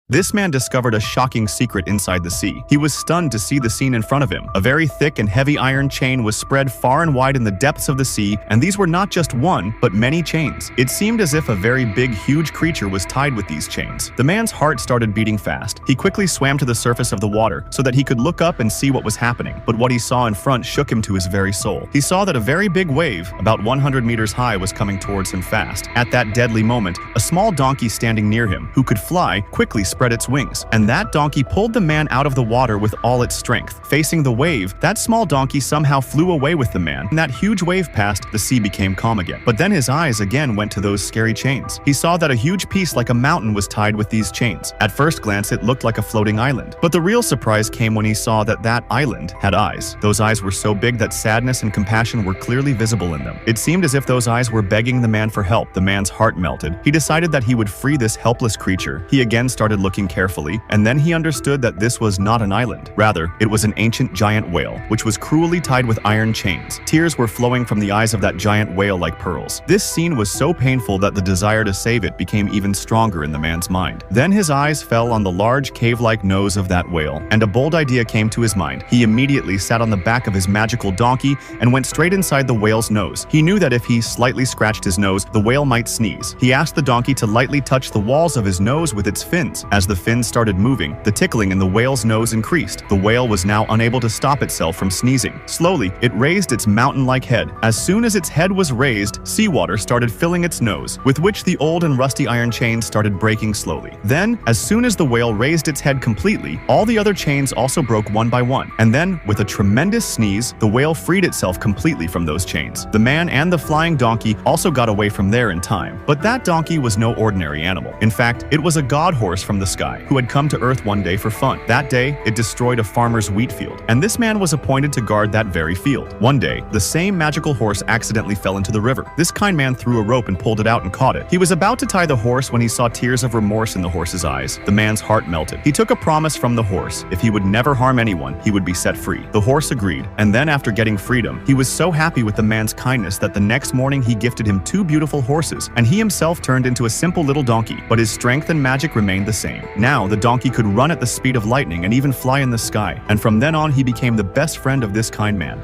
This man discovered a shocking secret inside the sea. He was stunned to see the scene in front of him. A very thick and heavy iron chain was spread far and wide in the depths of the sea, and these were not just one, but many chains. It seemed as if a very big, huge creature was tied with these chains. The man's heart started beating fast. He quickly swam to the surface of the water so that he could look up and see what was happening. But what he saw in front shook him to his very soul. He saw that a very big wave, about 100 meters high, was coming towards him fast. At that deadly moment, a small donkey standing near him, who could fly, quickly spread its wings, and that donkey pulled the man out of the water with all its strength. Facing the wave, that small donkey somehow flew away with the man. When that huge wave passed, the sea became calm again. But then his eyes again went to those scary chains. He saw that a huge piece like a mountain was tied with these chains. At first glance, it looked like a floating island. But the real surprise came when he saw that that island had eyes. Those eyes were so big that sadness and compassion were clearly visible in them. It seemed as if those eyes were begging the man for help. The man's heart melted. He decided that he would free this helpless creature. He again started looking carefully, and then he understood that this was not an island. Rather, it was an ancient giant whale, which was cruelly tied with iron chains. Tears were flowing from the eyes of that giant whale like pearls. This scene was so painful that the desire to save it became even stronger in the man's mind. Then his eyes fell on the large cave-like nose of that whale, and a bold idea came to his mind. He immediately sat on the back of his magical donkey and went straight inside the whale's nose. He knew that if he slightly scratched his nose, the whale might sneeze. He asked the donkey to lightly touch the walls of his nose with its fins. As the fins started moving, the tickling in the whale's nose increased. The whale was now unable to stop itself from sneezing. Slowly, it raised its mountain-like head. As soon as its head was raised, seawater started filling its nose, with which the old and rusty iron chains started breaking slowly. Then, as soon as the whale raised its head completely, all the other chains also broke one by one. And then, with a tremendous sneeze, the whale freed itself completely from those chains. The man and the flying donkey also got away from there in time. But that donkey was no ordinary animal. In fact, it was a god horse from the sky, who had come to Earth one day for fun. That day, it destroyed a farmer's wheat field, and this man was appointed to guard that very field. One day, the same magical horse accidentally fell into the river. This kind man threw a rope and pulled it out and caught it. He was about to tie the horse when he saw tears of remorse in the horse's eyes. The man's heart melted. He took a promise from the horse. If he would never harm anyone, he would be set free. The horse agreed, and then after getting freedom, he was so happy with the man's kindness that the next morning he gifted him 2 beautiful horses, and he himself turned into a simple little donkey, but his strength and magic remained the same. Now, the donkey could run at the speed of lightning and even fly in the sky, and from then on he became the best friend of this kind man.